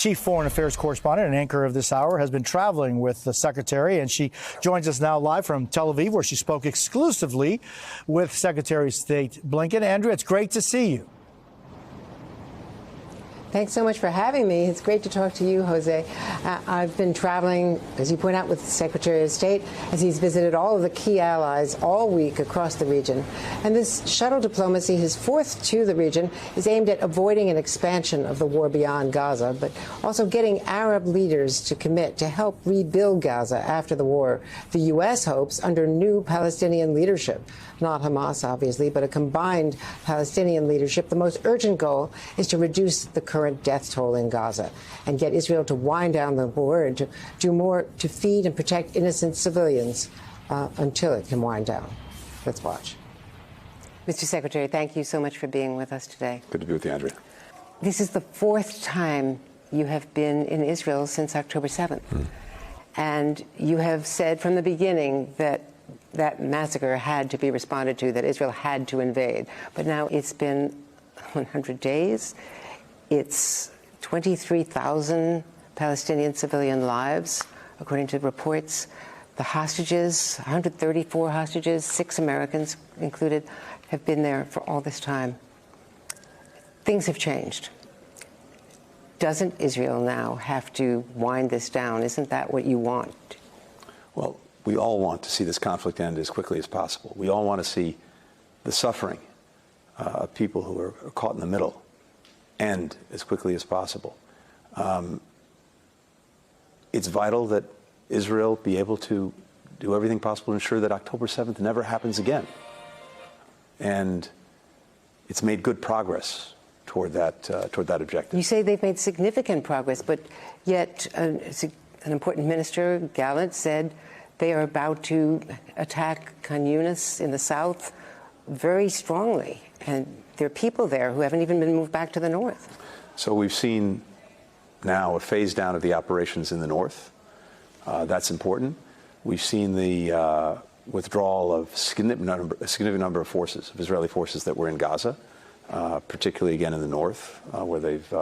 chief foreign affairs correspondent and anchor of this hour, has been traveling with the secretary, and she joins us now live from Tel Aviv, where she spoke exclusively with Secretary of State Blinken. Andrea, it's great to see you. Thanks so much for having me. It's great to talk to you, Jose. I've been traveling, as you point out, with the Secretary of State as he's visited all of the key allies all week across the region. And this shuttle diplomacy, his fourth to the region, is aimed at avoiding an expansion of the war beyond Gaza, but also getting Arab leaders to commit to help rebuild Gaza after the war. The U.S. hopes under new Palestinian leadership. Not Hamas, obviously, but a combined Palestinian leadership. The most urgent goal is to reduce the current death toll in Gaza and get Israel to wind down the war and to do more to feed and protect innocent civilians until it can wind down. Let's watch. Mr. Secretary, thank you so much for being with us today. Good to be with you, Andrea. This is the fourth time you have been in Israel since October 7th. And you have said from the beginning that that massacre had to be responded to, that Israel had to invade. But now it's been 100 days. It's 23,000 Palestinian civilian lives, according to reports. The hostages, 134 hostages, 6 Americans included, have been there for all this time. Things have changed. Doesn't Israel now have to wind this down? Isn't that what you want? Well, we all want to see this conflict end as quickly as possible. We all want to see the suffering of people who are caught in the middle end as quickly as possible. It's vital that Israel be able to do everything possible to ensure that October 7th never happens again. And it's made good progress toward that objective. You say they've made significant progress, but yet an important minister, Gallant, said they are about to attack Khan Yunis in the south very strongly. And there are people there who haven't even been moved back to the north. So we've seen now a phase down of the operations in the north. That's important. We've seen the withdrawal of a significant number of forces, of Israeli forces that were in Gaza, particularly again in the north, where they've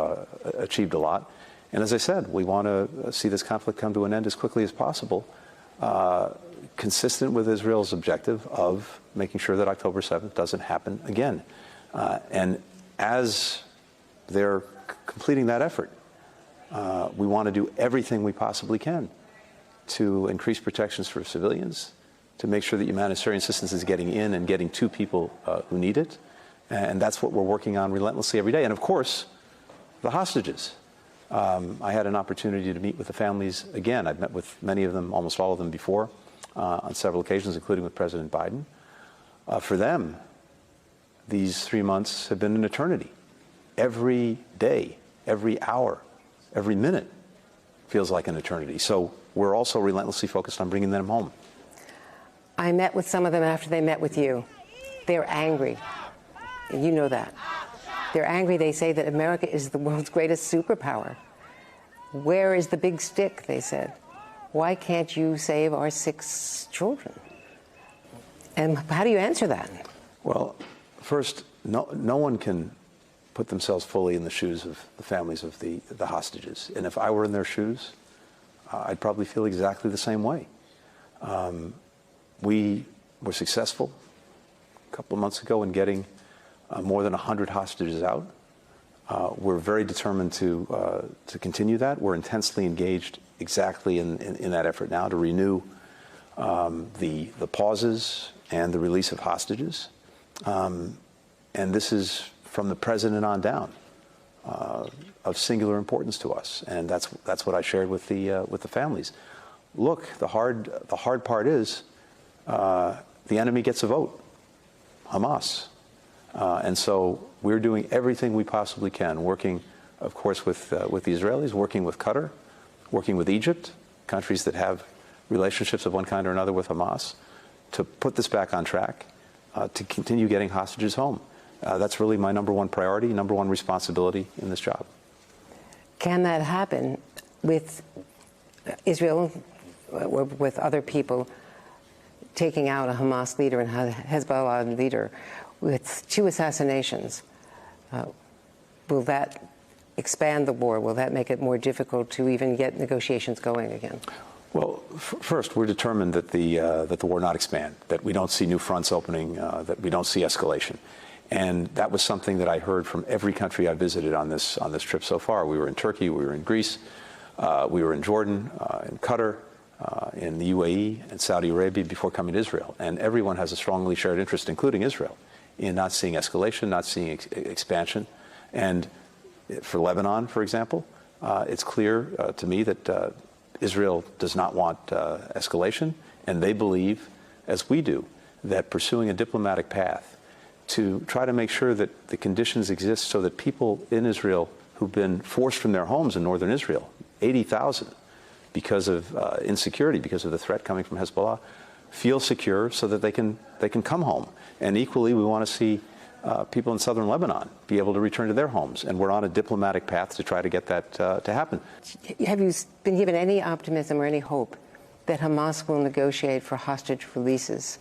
achieved a lot. And as I said, we want to see this conflict come to an end as quickly as possible, consistent with Israel's objective of making sure that October 7th doesn't happen again. And as they're completing that effort, we want to do everything we possibly can to increase protections for civilians, to make sure that humanitarian assistance is getting in and getting to people who need it. And that's what we're working on relentlessly every day. And of course, the hostages. I had an opportunity to meet with the families again. I've met with many of them, almost all of them before, on several occasions, including with President Biden. For them, these 3 months have been an eternity. Every day, every hour, every minute feels like an eternity. So we're also relentlessly focused on bringing them home. I met with some of them after they met with you. They're angry. You know that. They're angry. They say that America is the world's greatest superpower. Where is the big stick, they said. Why can't you save our 6 children? And how do you answer that? Well, first, no one can put themselves fully in the shoes of the families of the hostages. And if I were in their shoes, I'd probably feel exactly the same way. We were successful a couple of months ago in getting more than 100 hostages out. We're very determined to continue that. We're intensely engaged exactly in that effort now to renew the pauses and the release of hostages. And this is from the president on down of singular importance to us. And that's what I shared with the families. Look, the hard part is the enemy gets a vote, Hamas. And so we're doing everything we possibly can, working, of course, with the Israelis, working with Qatar, working with Egypt, countries that have relationships of one kind or another with Hamas, to put this back on track, to continue getting hostages home. That's really my number one priority, number one responsibility in this job. Can that happen with Israel or with other people taking out a Hamas leader and a Hezbollah leader with 2 assassinations? Will that expand the war? Will that make it more difficult to even get negotiations going again? Well, first, we're determined that the war not expand, that we don't see new fronts opening, that we don't see escalation. And that was something that I heard from every country I visited on this trip so far. We were in Turkey, we were in Greece, we were in Jordan, in Qatar, in the UAE, and Saudi Arabia before coming to Israel. And everyone has a strongly shared interest, including Israel, in not seeing escalation, not seeing expansion. And for Lebanon, for example, it's clear to me that Israel does not want escalation, and they believe, as we do, that pursuing a diplomatic path to try to make sure that the conditions exist so that people in Israel who've been forced from their homes in northern Israel, 80,000, because of insecurity, because of the threat coming from Hezbollah, feel secure so that they can come home. And equally, we want to see people in southern Lebanon be able to return to their homes. And we're on a diplomatic path to try to get that to happen. Have you been given any optimism or any hope that Hamas will negotiate for hostage releases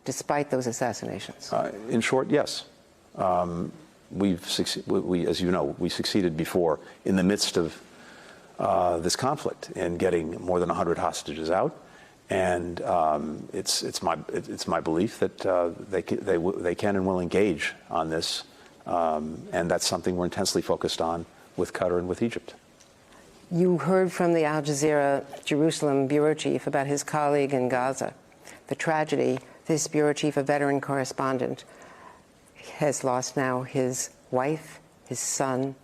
despite those assassinations? In short, yes. As you know, we succeeded before in the midst of this conflict in getting more than 100 hostages out. And it's my belief that they can and will engage on this, and that's something we're intensely focused on with Qatar and with Egypt. You heard from the Al Jazeera Jerusalem bureau chief about his colleague in Gaza. The tragedy, this bureau chief, a veteran correspondent, has lost now his wife, his son,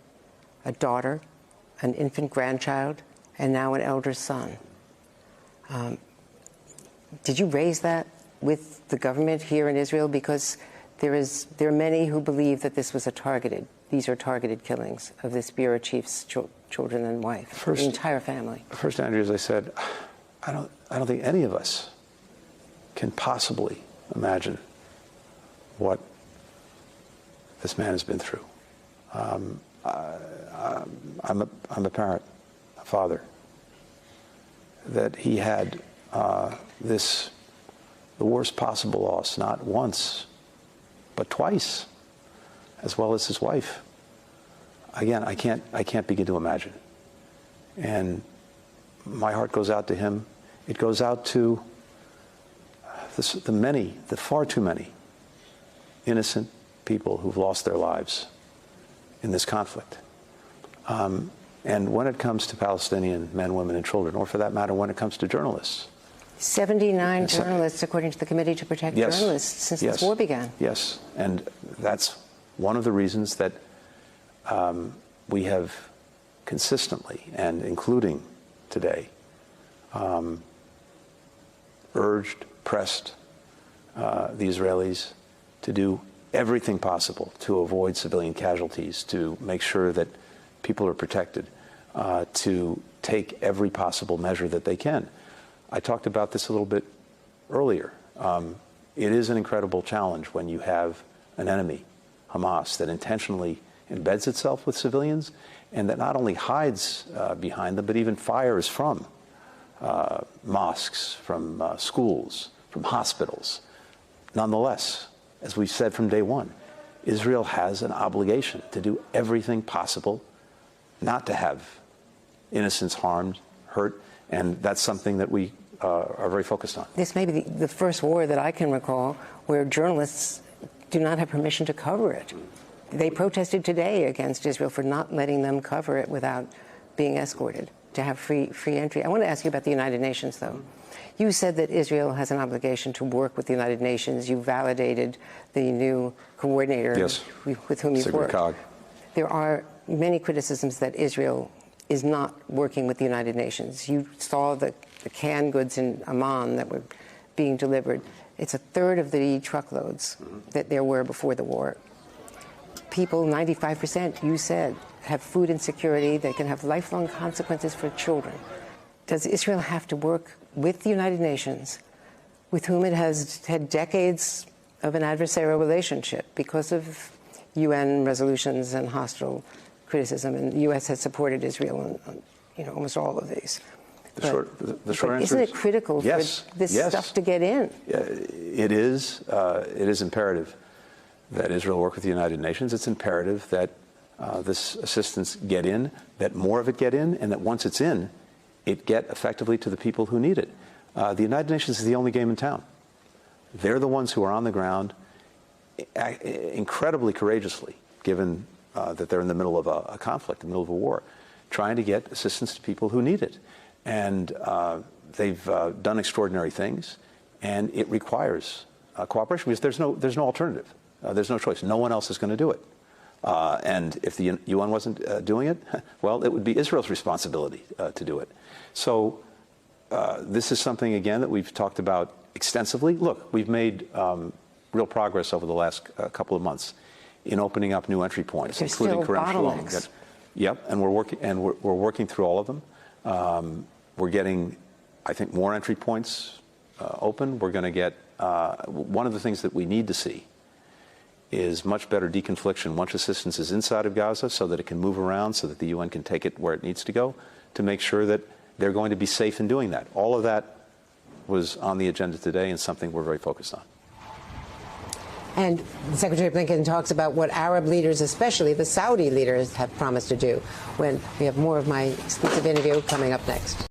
a daughter, an infant grandchild, and now an elder son. Did you raise that with the government here in Israel? Because there are many who believe that these are targeted killings of this bureau chief's children and wife, the entire family. First, Andrew, as I said, I don't think any of us can possibly imagine what this man has been through. I'm a parent, a father, that he had the worst possible loss, not once, but twice, as well as his wife. Again, I can't begin to imagine. And my heart goes out to him. It goes out to the far too many innocent people who've lost their lives in this conflict. And when it comes to Palestinian men, women, and children, or for that matter, when it comes to journalists. 79 journalists, according to the Committee to Protect Journalists, since this war began. Yes, and that's one of the reasons that we have consistently, and including today, urged, pressed the Israelis to do everything possible to avoid civilian casualties, to make sure that people are protected, to take every possible measure that they can. I talked about this a little bit earlier. It is an incredible challenge when you have an enemy, Hamas, that intentionally embeds itself with civilians and that not only hides behind them, but even fires from mosques, from schools, from hospitals. Nonetheless, as we said from day one, Israel has an obligation to do everything possible not to have innocents harmed, hurt, and that's something that we are very focused on. This may be the first war that I can recall where journalists do not have permission to cover it. They protested today against Israel for not letting them cover it without being escorted, to have free entry. I want to ask you about the United Nations, though. You said that Israel has an obligation to work with the United Nations. You validated the new coordinator with whom you've worked. Sigrid Kaag. There are many criticisms that Israel is not working with the United Nations. You saw the canned goods in Amman that were being delivered. It's a third of the truckloads that there were before the war. People, 95%, you said, have food insecurity. They can have lifelong consequences for children. Does Israel have to work with the United Nations, with whom it has had decades of an adversarial relationship because of UN resolutions and hostile criticism? And the U.S. has supported Israel in almost all of these. The short answer isn't it critical for this stuff to get in? It is. It is imperative that Israel work with the United Nations. It's imperative that this assistance get in, that more of it get in, and that once it's in, it get effectively to the people who need it. The United Nations is the only game in town. They're the ones who are on the ground incredibly courageously, given that they're in the middle of a conflict, in the middle of a war, trying to get assistance to people who need it. And they've done extraordinary things, and it requires cooperation because there's no alternative. There's no choice. No one else is going to do it. And if the UN wasn't doing it, well, it would be Israel's responsibility to do it. So this is something, again, that we've talked about extensively. Look, we've made real progress over the last couple of months in opening up new entry points, There's including still Kerem Shalom. bottlenecks. Yep, and we're working through all of them. We're getting, I think, more entry points open. We're going to get one of the things that we need to see is much better deconfliction once assistance is inside of Gaza, so that it can move around, so that the UN can take it where it needs to go, to make sure that they're going to be safe in doing that. All of that was on the agenda today and something we're very focused on. And Secretary Blinken talks about what Arab leaders, especially the Saudi leaders, have promised to do. When we have more of my exclusive interview coming up next.